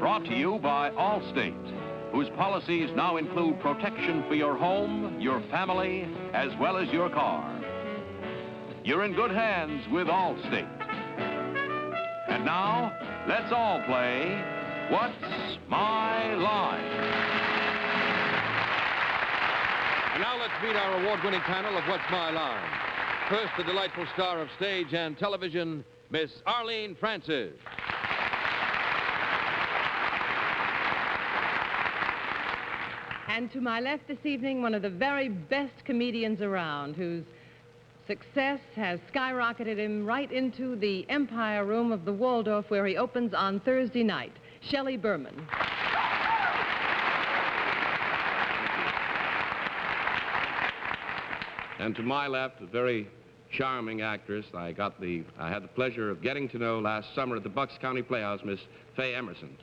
Brought to you by Allstate, whose policies now include protection for your home, your family, as well as your car. You're in good hands with Allstate. And now, let's all play What's My Line? And now let's meet our award-winning panel of What's My Line. First, the delightful star of stage and television, Miss Arlene Francis. And to my left this evening, one of the very best comedians around, whose success has skyrocketed him right into the Empire Room of the Waldorf, where he opens on Thursday night, Shelley Berman. And to my left, a very charming actress I had the pleasure of getting to know last summer at the Bucks County Playhouse, Miss Faye Emerson.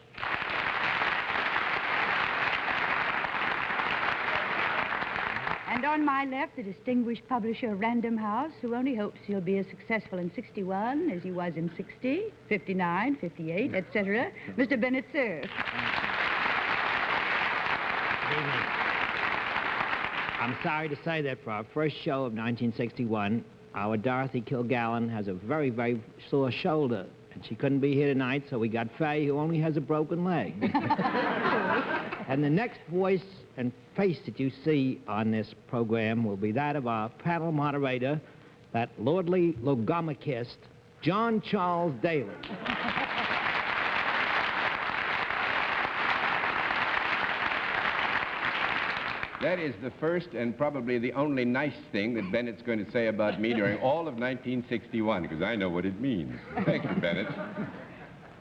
And on my left, the distinguished publisher of Random House, who only hopes he'll be as successful in 61 as he was in 60, 59, 58, etc., Mr. Bennett Cerf. Good evening. I'm sorry to say that for our first show of 1961, our Dorothy Kilgallen has a very, very sore shoulder, and she couldn't be here tonight, so we got Faye, who only has a broken leg. And the next voice and face that you see on this program will be that of our panel moderator, that lordly logomachist, John Charles Daly. That is the first and probably the only nice thing that Bennett's going to say about me during all of 1961, because I know what it means. Thank you, Bennett.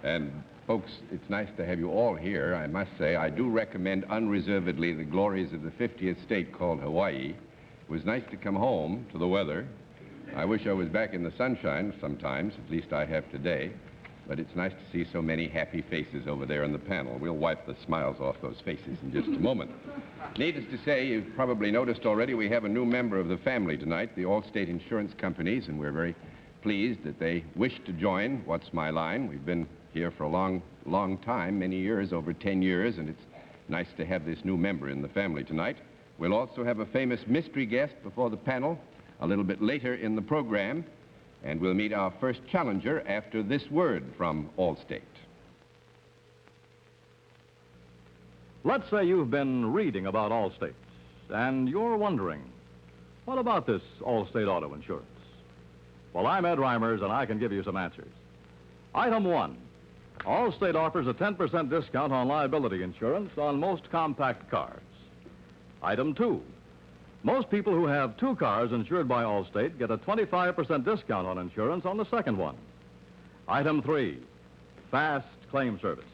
And, folks, it's nice to have you all here. I must say, I do recommend unreservedly the glories of the 50th state called Hawaii. It was nice to come home to the weather. I wish I was back in the sunshine sometimes, at least I have today. But it's nice to see so many happy faces over there on the panel. We'll wipe the smiles off those faces in just a moment. Needless to say, you've probably noticed already we have a new member of the family tonight, the Allstate Insurance Companies, and we're very pleased that they wish to join What's My Line. We've been here for a long, long time, many years, over 10 years, and it's nice to have this new member in the family tonight. We'll also have a famous mystery guest before the panel a little bit later in the program. And we'll meet our first challenger after this word from Allstate. Let's say you've been reading about Allstate, and you're wondering, what about this Allstate auto insurance? Well, I'm Ed Reimers, and I can give you some answers. Item 1, Allstate offers a 10% discount on liability insurance on most compact cars. Item 2, most people who have 2 cars insured by Allstate get a 25% discount on insurance on the second one. Item 3, fast claim service.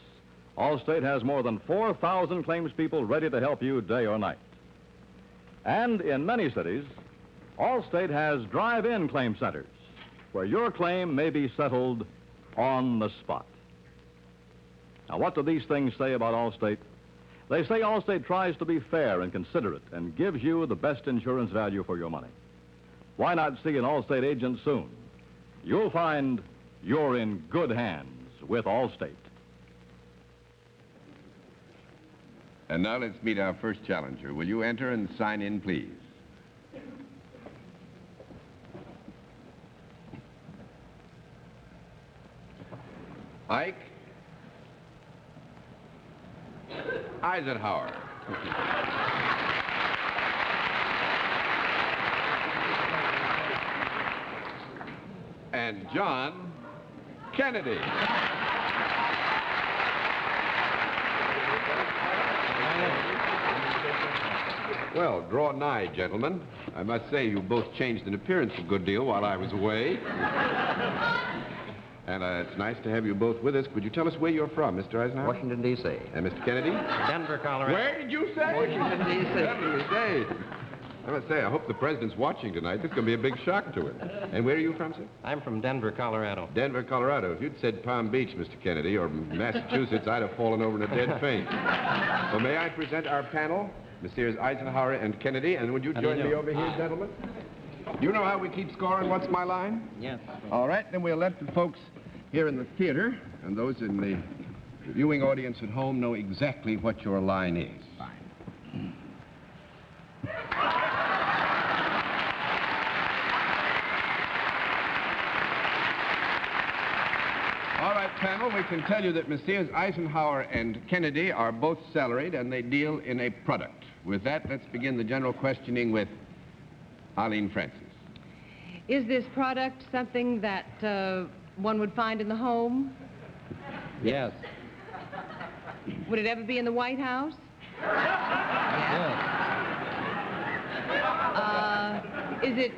Allstate has more than 4,000 claims people ready to help you day or night. And in many cities, Allstate has drive-in claim centers where your claim may be settled on the spot. Now, what do these things say about Allstate? They say Allstate tries to be fair and considerate and gives you the best insurance value for your money. Why not see an Allstate agent soon? You'll find you're in good hands with Allstate. And now let's meet our first challenger. Will you enter and sign in, please? Ike Eisenhower. And John Kennedy. Well, draw nigh, gentlemen. I must say you both changed in appearance a good deal while I was away. And it's nice to have you both with us. Could you tell us where you're from, Mr. Eisenhower? Washington, D.C. And Mr. Kennedy? Denver, Colorado. Where did you say? Washington, D.C. Denver, I must say, I hope the president's watching tonight. This is going to be a big shock to him. And where are you from, sir? I'm from Denver, Colorado. Denver, Colorado. If you'd said Palm Beach, Mr. Kennedy, or Massachusetts, I'd have fallen over in a dead faint. Well, may I present our panel, Messrs. Eisenhower and Kennedy, and would you join me over here, gentlemen? Do you know how we keep score on What's My Line? Yes. All right, then we'll let the folks here in the theater and those in the the viewing audience at home know exactly what your line is. Fine. All right, panel, we can tell you that Messrs. Eisenhower and Kennedy are both salaried and they deal in a product. With that, let's begin the general questioning with Arlene Francis. Is this product something that one would find in the home? Yes. Would it ever be in the White House? Yes. Is it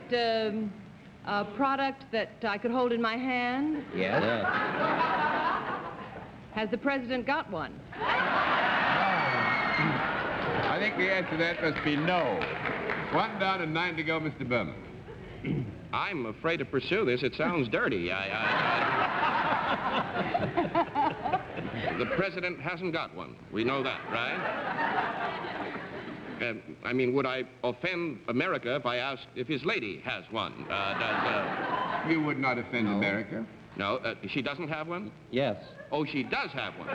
a product that I could hold in my hand? Yes. Yes. Has the president got one? I think the answer to that must be no. 1 down and 9 to go, Mr. Berman. I'm afraid to pursue this. It sounds dirty. The president hasn't got one. We know that, right? I mean, would I offend America if I asked if his lady has one? You would not offend America. No, she doesn't have one? Yes. Oh, she does have one.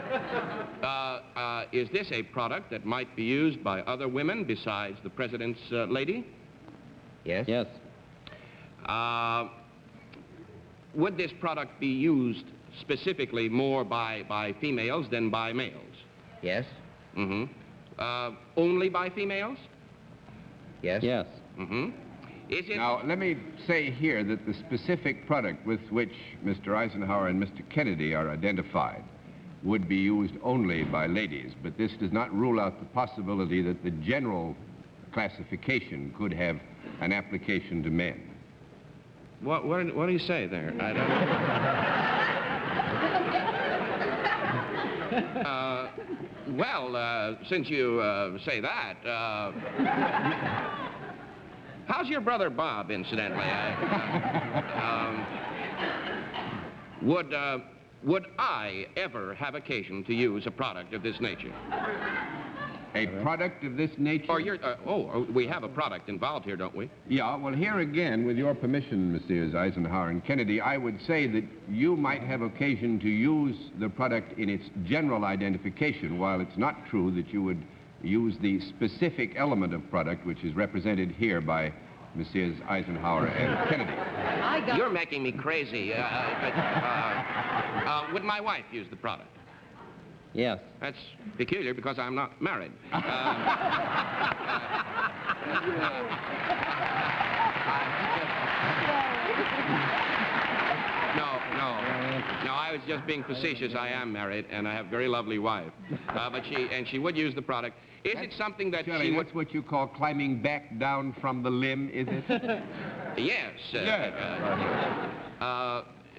Is this a product that might be used by other women besides the president's lady? Yes. Yes. Would this product be used specifically more by females than by males? Yes. Mm-hmm. Only by females? Yes. Yes. Mm-hmm. Is it... Now, let me say here that the specific product with which Mr. Eisenhower and Mr. Kennedy are identified would be used only by ladies, but this does not rule out the possibility that the general classification could have an application to men. What do you say there? I don't... well, since you say that, how's your brother Bob, incidentally? Would I ever have occasion to use a product of this nature? A product of this nature? Or we have a product involved here, don't we? Yeah, well, here again, with your permission, Messrs. Eisenhower and Kennedy, I would say that you might have occasion to use the product in its general identification, while it's not true that you would use the specific element of product which is represented here by Messrs. Eisenhower and Kennedy. You're making me crazy. Would my wife use the product? Yes. That's peculiar because I'm not married. No, I was just being facetious. I am married, and I have a very lovely wife. But she would use the product. Is it something that Shirley, she would... that's what you call climbing back down from the limb, is it? Yes.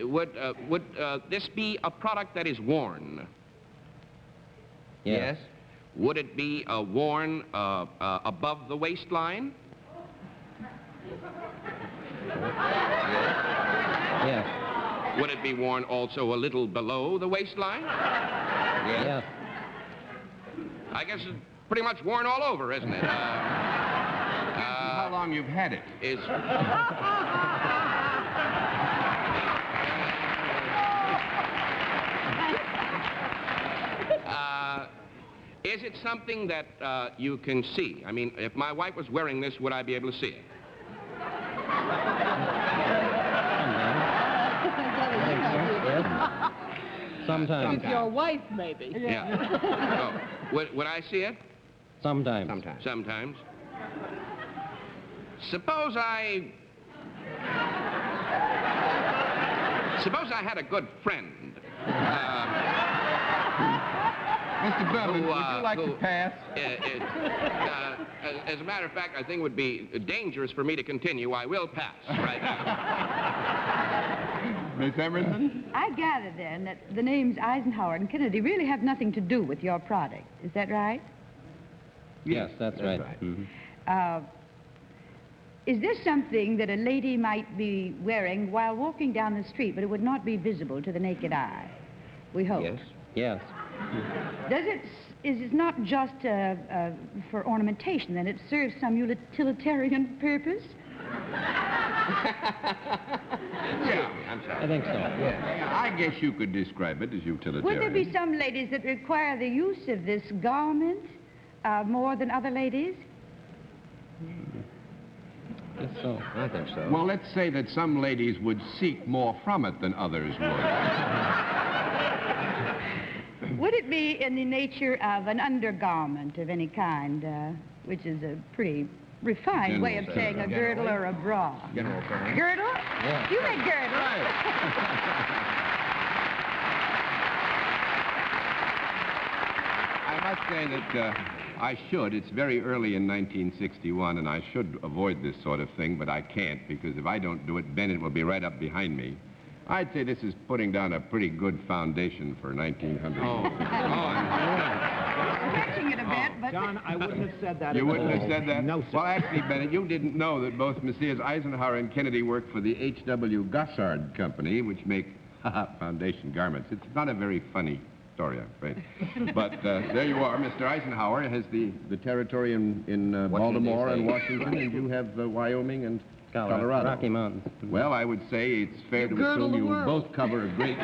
Would this be a product that is worn? Yes. Would it be worn above the waistline? Yes. Would it be worn also a little below the waistline? Yes. I guess it's pretty much worn all over, isn't it? How long you've had it? Is it something that you can see? I mean, if my wife was wearing this, would I be able to see it? Sometimes. It's your wife, maybe. Yeah. Would I see it? Sometimes. Sometimes. Suppose I had a good friend. Mr. Berman, would you like to pass? As a matter of fact, I think it would be dangerous for me to continue. I will pass right now. Miss Emerson? I gather, then, that the names Eisenhower and Kennedy really have nothing to do with your product. Is that right? Yes, that's right. Mm-hmm. Is this something that a lady might be wearing while walking down the street, but it would not be visible to the naked eye? We hope. Yes. Yes. Is it not just for ornamentation, then? It serves some utilitarian purpose? Yeah, I'm sorry. I think so. Yeah, I guess you could describe it as utilitarian. Would there be some ladies that require the use of this garment more than other ladies? I think so. I think so. Well, let's say that some ladies would seek more from it than others would. Would it be in the nature of an undergarment of any kind, which is a pretty refined way of saying a girdle or a bra? General term. Girdle? Yeah. You make girdle. I must say that I should. It's very early in 1961, and I should avoid this sort of thing, but I can't, because if I don't do it, Bennett will be right up behind me. I'd say this is putting down a pretty good foundation for 1900. Stretching it a bit, but... John, I wouldn't have said that You at wouldn't all. have said that? No, sir. Well, actually, Bennett, you didn't know that both Messrs. Eisenhower and Kennedy worked for the H.W. Gossard Company, which make foundation garments. It's not a very funny story, I'm afraid. But there you are. Mr. Eisenhower has the territory in Baltimore and Washington, and you have Wyoming and Colorado. Rocky Mountains. Well, I would say it's fair to assume you both cover a great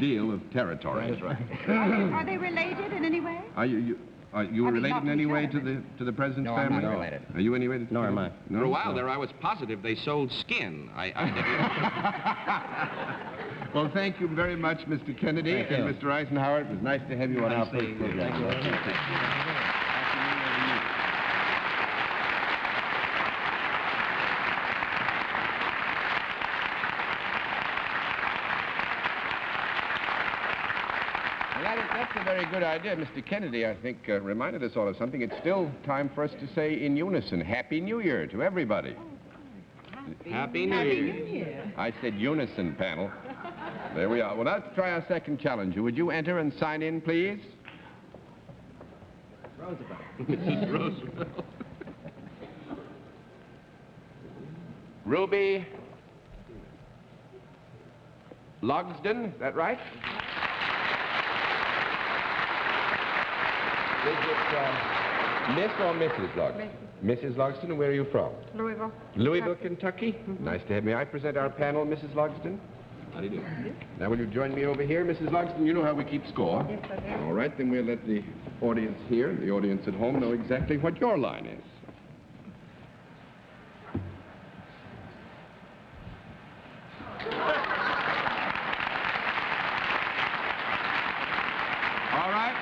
deal of territory. That's right. Are they related in any way? Are you mean, related not in any each way other, to the president's No, I'm family? not related. Are you any way to Nor am I. No? For a while there, I was positive they sold skin. Well, thank you very much, Mr. Kennedy Thank and you. Mr. Eisenhower. It was nice to have you on our Thank first you. program. Thank you very much. Well, that's a very good idea. Mr. Kennedy, I think, reminded us all of something. It's still time for us to say in unison, Happy New Year to everybody. Happy New Year. I said unison, panel. There we are. Well, now let's try our second challenge. Would you enter and sign in, please? Mrs. Roosevelt. Ruby Logsden, is that right? Is it Miss or Mrs. Logsden? Mrs. Logsden, and where are you from? Louisville. Louisville, Kentucky. Nice to have me. I present our panel, Mrs. Logsden. How do you do? Now, will you join me over here, Mrs. Logsden? You know how we keep score. Yes, I do. All right, then we'll let the audience here, the audience at home, know exactly what your line is. All right.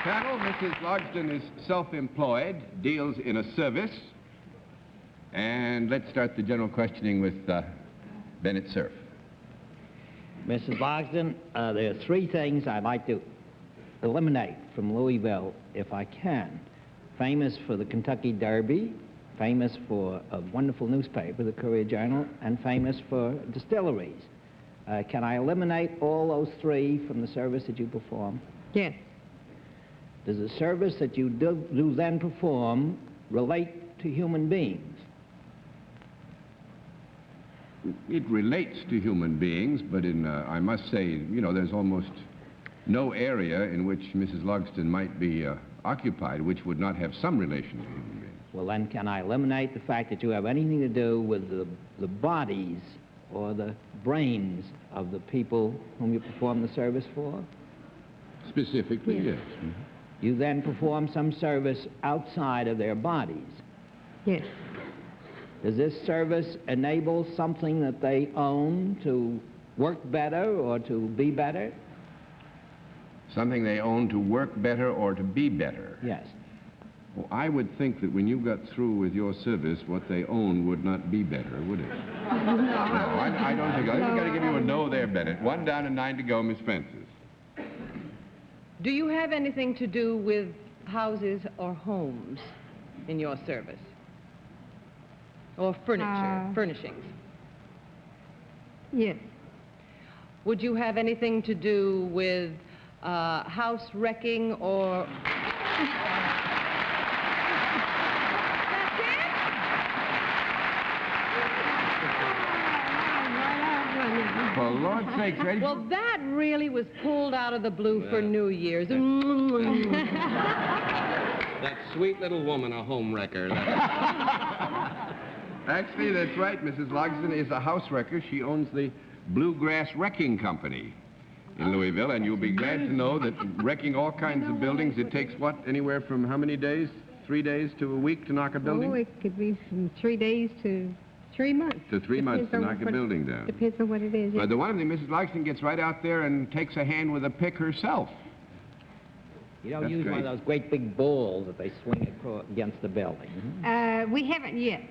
Panel, Mrs. Logsden is self-employed, deals in a service. And let's start the general questioning with Bennett Cerf. Mrs. Logsden, there are three things I'd like to eliminate from Louisville, if I can. Famous for the Kentucky Derby, famous for a wonderful newspaper, the Courier Journal, and famous for distilleries. Can I eliminate all those three from the service that you perform? Yes. Does the service that you do then perform relate to human beings? It relates to human beings, but I must say, you know, there's almost no area in which Mrs. Logsden might be occupied which would not have some relation to human beings. Well, then can I eliminate the fact that you have anything to do with the bodies or the brains of the people whom you perform the service for? Specifically, yes. Mm-hmm. You then perform some service outside of their bodies. Yes. Does this service enable something that they own to work better or to be better? Something they own to work better or to be better. Yes. Well, I would think that when you got through with your service, what they own would not be better, would it? No, I don't think. I think we've got to give you a no there, Bennett. 1 down and 9 to go, Miss Francis. Do you have anything to do with houses or homes in your service? Or furniture, furnishings? Yes. Would you have anything to do with house wrecking or... For Lord's sakes, ready? Well, that really was pulled out of the blue for New Year's. That sweet little woman, a home wrecker. Actually, that's right. Mrs. Logsdon is a house wrecker. She owns the Bluegrass Wrecking Company in Louisville, and you'll be glad to know that wrecking all kinds of buildings, it takes, what, anywhere from how many days? 3 days to a week to knock a building? Oh, it could be from 3 days to 3 months. To 3 months to knock a building down. Depends on what it is. But the one thing, Mrs. Logsdon gets right out there and takes a hand with a pick herself. You don't That's use one great. of those great big bulls that they swing across against the building. We haven't yet.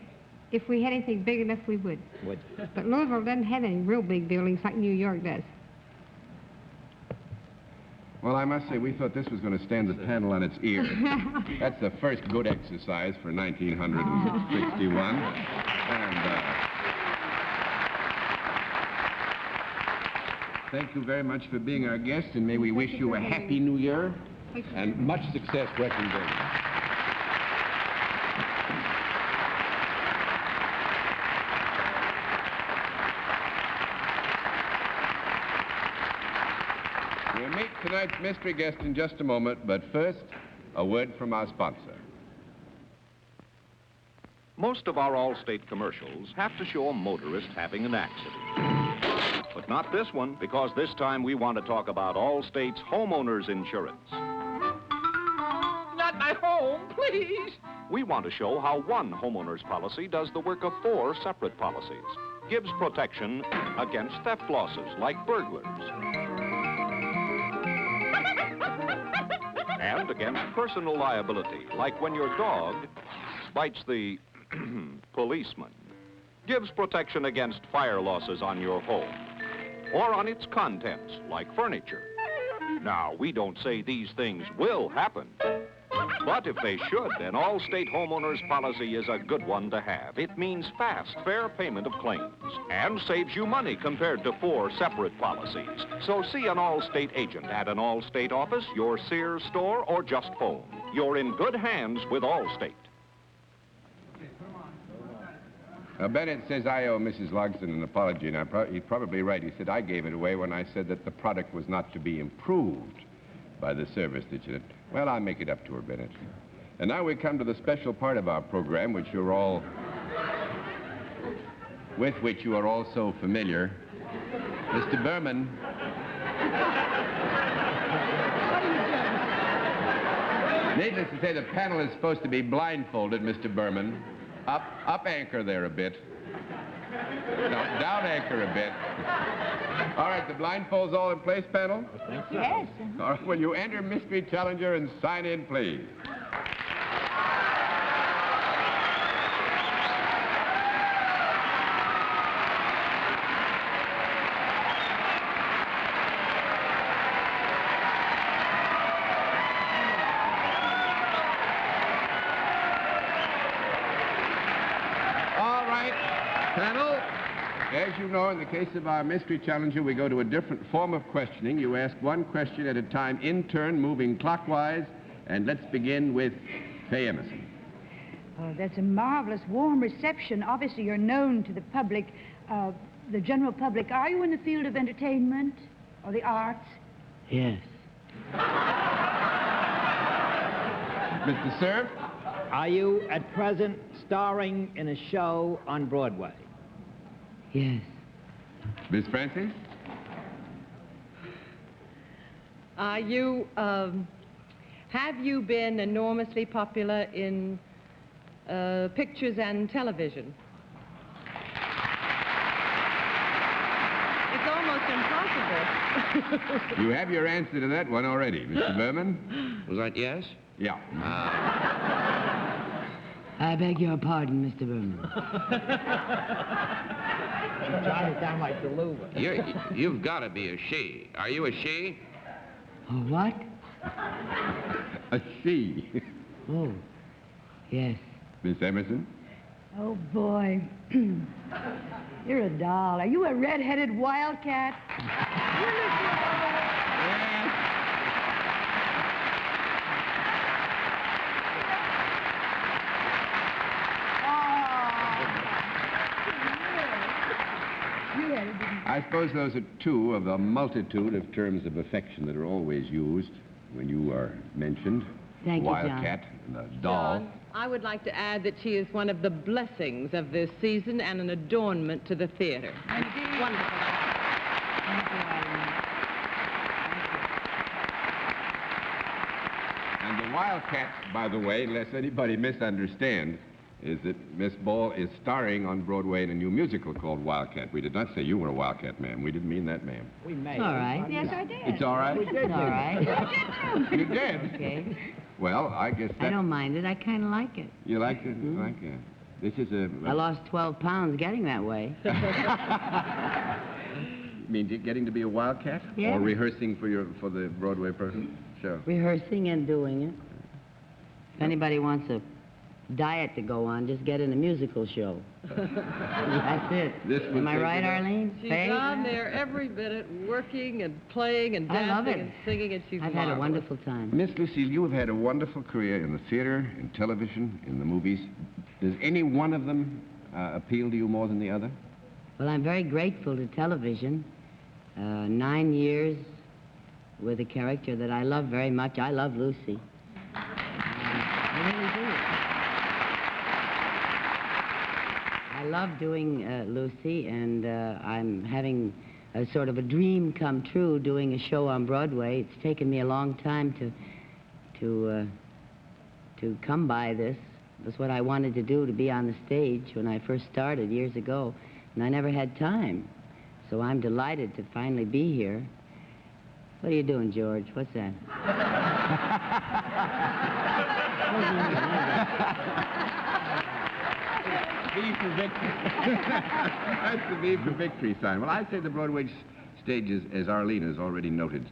If we had anything big enough, we would. Would. But Louisville doesn't have any real big buildings like New York does. Well, I must say, we thought this was going to stand the panel on its ear. That's the first good exercise for 1961. And thank you very much for being our guest, and may we wish you a happy new year and much success wrecking buildings. We'll meet tonight's mystery guest in just a moment, but first, a word from our sponsor. Most of our Allstate commercials have to show a motorist having an accident. But not this one, because this time we want to talk about Allstate's homeowners insurance. Not my home, please. We want to show how one homeowner's policy does the work of 4 separate policies. Gives protection against theft losses like burglars. And against personal liability, like when your dog bites the policeman. Gives protection against fire losses on your home or on its contents, like furniture. Now, we don't say these things will happen, but if they should, then Allstate Homeowners policy is a good one to have. It means fast, fair payment of claims and saves you money compared to 4 separate policies. So see an Allstate agent at an Allstate office, your Sears store, or just phone. You're in good hands with Allstate. Now, Bennett says I owe Mrs. Logsdon an apology, and he's probably right. He said I gave it away when I said that the product was not to be improved by the service that you did. Well, I'll make it up to her, Bennett. And now we come to the special part of our program, with which you are all so familiar. Mr. Berman. Needless to say, the panel is supposed to be blindfolded, Mr. Berman. Up anchor there a bit. No, down anchor a bit. All right, the blindfolds all in place, panel? Yes. All right, will you enter Mystery Challenger and sign in, please? Panel, as you know, in the case of our Mystery Challenger, we go to a different form of questioning. You ask one question at a time, in turn, moving clockwise. And let's begin with Faye Emerson. Oh, that's a marvelous, warm reception. Obviously, you're known to the public, the general public. Are you in the field of entertainment or the arts? Yes. Mr. Cerf? Are you at present starring in a show on Broadway? Yes. Miss Francis? Are you, have you been enormously popular in pictures and television? It's almost impossible. You have your answer to that one already, Mr. Berman. Was that yes? Yeah. I beg your pardon, Mr. Berman. He's trying to sound like the Luba. You've got to be a she. Are you a she? A what? A she. Oh, yes. Miss Emerson? Oh, boy. You're a doll. Are you a red-headed wildcat? I suppose those are 2 of the multitude of terms of affection that are always used when you are mentioned. Thank you, John. Wildcat and a doll. John. I would like to add that she is one of the blessings of this season and an adornment to the theater. Wonderful. Thank you, Eileen. And the Wildcats, by the way, unless anybody misunderstands, is that Miss Ball is starring on Broadway in a new musical called Wildcat. We did not say you were a Wildcat, ma'am. We didn't mean that, ma'am. We may. All right. Yes, I did. It's all right? We did. It's all right. You did? Okay. Well, I guess I that... don't mind it. I kind of like it. You like it? You like it? This is a... I lost 12 pounds getting that way. mean getting to be a Wildcat? Yeah. Or rehearsing for the Broadway show? Rehearsing and doing it. If anybody wants a diet to go on, just get in a musical show. That's it. Am I right, Arlene? She's on there every minute, working and playing and I love dancing it. and singing, and she's I've had a marvelous. wonderful time. Miss Lucille, you have had a wonderful career in the theater, in television, in the movies. Does any one of them appeal to you more than the other? Well, I'm very grateful to television. 9 years with a character that I love very much. I love Lucy. I really do. I love doing Lucy, and I'm having a sort of a dream come true doing a show on Broadway. It's taken me a long time to come by this. It was what I wanted to do, to be on the stage when I first started years ago, and I never had time. So I'm delighted to finally be here. What are you doing, George? What's that? V for victory. That's the V for victory sign. Well, I'd say the Broadway stage, as Arlene has already noted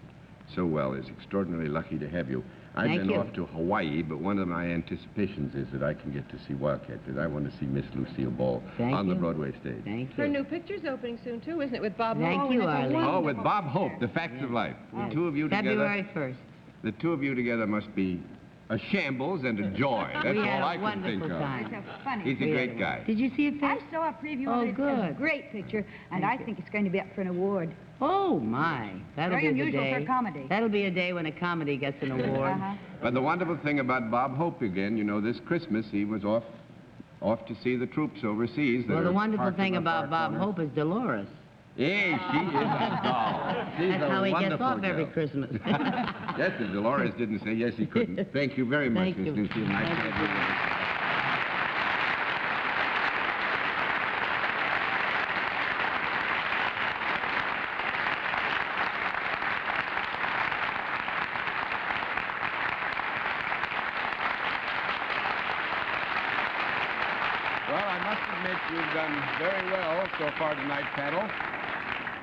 so well, is extraordinarily lucky to have you. I've been off to Hawaii, but one of my anticipations is that I can get to see Wildcat, because I want to see Miss Lucille Ball on the Broadway stage. Thank you. Her new picture's opening soon, too, isn't it, with Bob Hope? Thank you, Arlene. Oh, with Bob Hope, The Facts of Life. The two of you together. February 1st. The two of you together must be a shambles and a joy. That's We had all I a can think wonderful of. time. It's a funny He's a great guy. Did you see it? I saw a preview Oh, of it. It's a good. great picture, and I think it's going to be up for an award. Oh, my. That'll Very be the unusual day. for a comedy. That'll be a day when a comedy gets an award. But the wonderful thing about Bob Hope again, you know, this Christmas he was off to see the troops overseas. Well, the wonderful thing about Bob Hope is Dolores. Yeah, she is a doll. She's That's a how he gets wonderful off every girl. Christmas. Yes, if Dolores didn't say yes, he couldn't. Thank you very much, Thank Miss you. Lucille. Nice to have you with us. Well, I must admit you've done very well so far tonight, panel.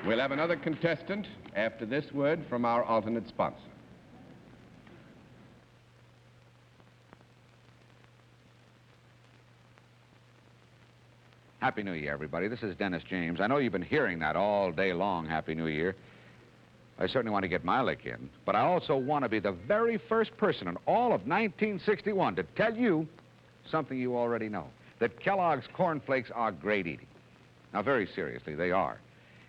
We'll have another contestant after this word from our alternate sponsor. Happy New Year, everybody. This is Dennis James. I know you've been hearing that all day long, Happy New Year. I certainly want to get my lick in, but I also want to be the very first person in all of 1961 to tell you something you already know, that Kellogg's Corn Flakes are great eating. Now, very seriously, they are.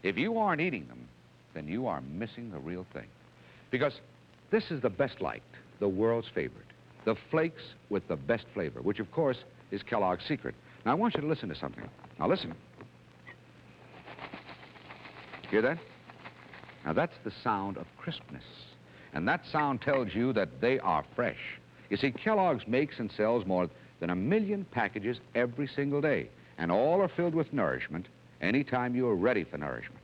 If you aren't eating them, then you are missing the real thing. Because this is the best liked, the world's favorite, the flakes with the best flavor, which, of course, is Kellogg's secret. Now, I want you to listen to something. Now, listen. Hear that? Now, that's the sound of crispness. And that sound tells you that they are fresh. You see, Kellogg's makes and sells more than 1 million packages every single day, and all are filled with nourishment anytime you are ready for nourishment.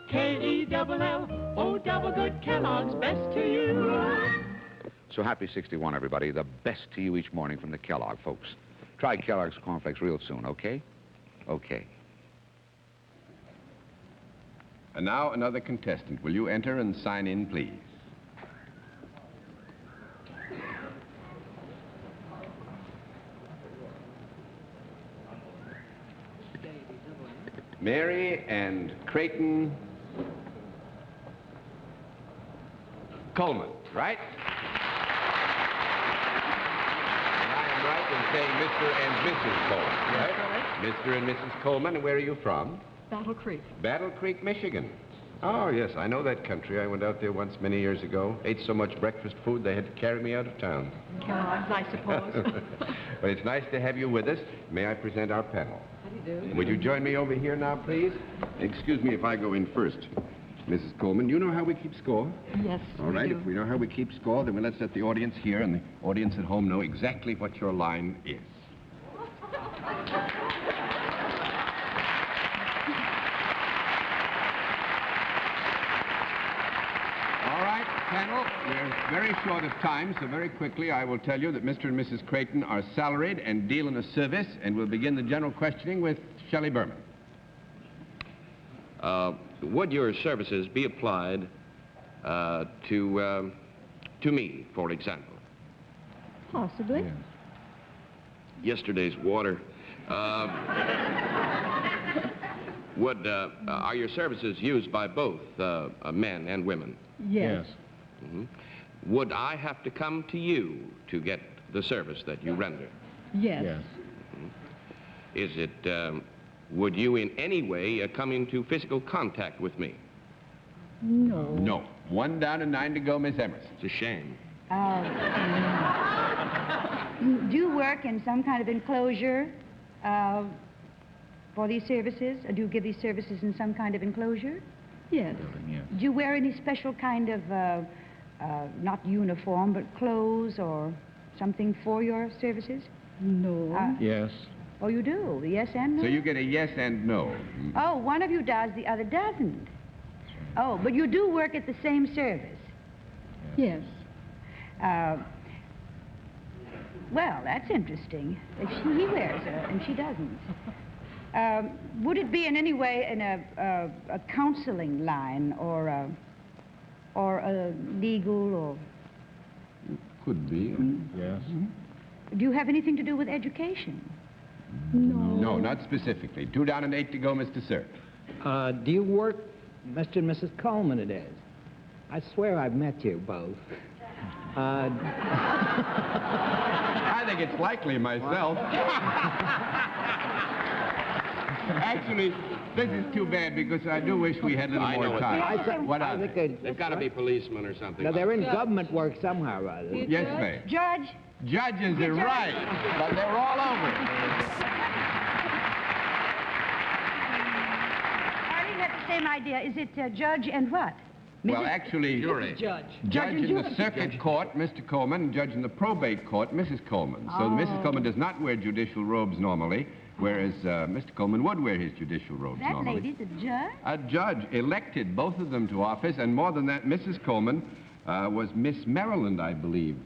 K-E-double-L-O, double good, Kellogg's best to you. So happy 61, everybody. The best to you each morning from the Kellogg folks. Try Kellogg's Corn Flakes real soon, okay? Okay. And now another contestant. Will you enter and sign in, please? Mary and Creighton Coleman, right? And I am right in saying Mr. and Mrs. Coleman, right? Mr. and Mrs. Coleman, and where are you from? Battle Creek. Battle Creek, Michigan. Oh, yes, I know that country. I went out there once many years ago. Ate so much breakfast food they had to carry me out of town. Kellogg's, I suppose. But it's nice to have you with us. May I present our panel? How do you do? Would you join me over here now, please? Excuse me if I go in first. Mrs. Coleman, you know how we keep score? Yes, All right, if we know how we keep score, then let's let the audience here and the audience at home know exactly what your line is. All right, panel, we're very short of time, so very quickly I will tell you that Mr. and Mrs. Creighton are salaried and deal in a service, and we'll begin the general questioning with Shelley Berman. Would your services be applied to me, for example? Possibly. Yesterday's water. Are your services used by both men and women? Yes. Mm-hmm. Would I have to come to you to get the service that you render? Yes. Mm-hmm. Is it, would you in any way come into physical contact with me? No. No. 1 down and 9 to go, Miss Emerson. It's a shame. Do you work in some kind of enclosure for these services? Or do you give these services in some kind of enclosure? Yes. Do you wear any special kind of, not uniform, but clothes or something for your services? No. Yes. Oh, you do? Yes and no? So you get a yes and no. Oh, one of you does, the other doesn't. Oh, but you do work at the same service? Yes. Well, that's interesting. If he wears her and she doesn't. Would it be in any way in a counseling line or a legal or... Could be. Yes. Do you have anything to do with education? No, not specifically. 2 down and 8 to go, Mr. Sir. Do you work, Mr. and Mrs. Coleman it is? I swear I've met you both. I think it's likely myself. Actually, this is too bad because I do wish we had a little more time. What are they? They've got to be policemen or something. Now, they're in government work somehow or other. Yes, ma'am. Judge? Judges are right, but they're all over. Arlene had the same idea. Is it judge and what? Well, actually, Judge. Judge in the circuit court, Mr. Coleman, and judge in the probate court, Mrs. Coleman. So Mrs. Coleman does not wear judicial robes normally, whereas Mr. Coleman would wear his judicial robes That normally. lady's a judge? A judge elected both of them to office, and more than that, Mrs. Coleman was Miss Maryland, I believe.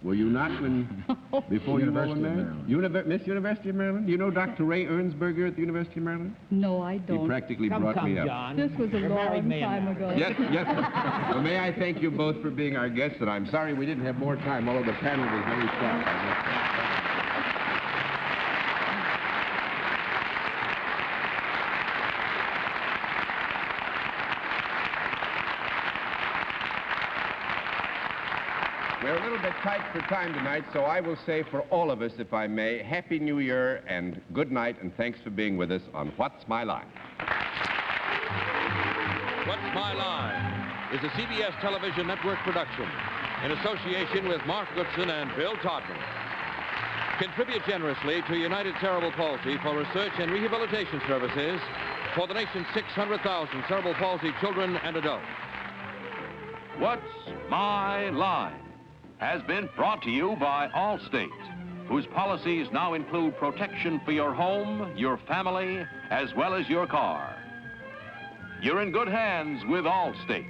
Were you not when, before you were married? Miss University of Maryland? You know Dr. Ray Ernsberger at the University of Maryland? No, I don't. He practically brought me up. John. This was a long time ago. Yes, yes. Well, may I thank you both for being our guests, and I'm sorry we didn't have more time, although the panel was very sharp. We're a little bit tight for time tonight, so I will say for all of us, if I may, Happy New Year and good night, and thanks for being with us on What's My Line? What's My Line is a CBS television network production in association with Mark Goodson and Bill Todman. Contribute generously to United Cerebral Palsy for research and rehabilitation services for the nation's 600,000 cerebral palsy children and adults. What's My Line has been brought to you by Allstate, whose policies now include protection for your home, your family, as well as your car. You're in good hands with Allstate.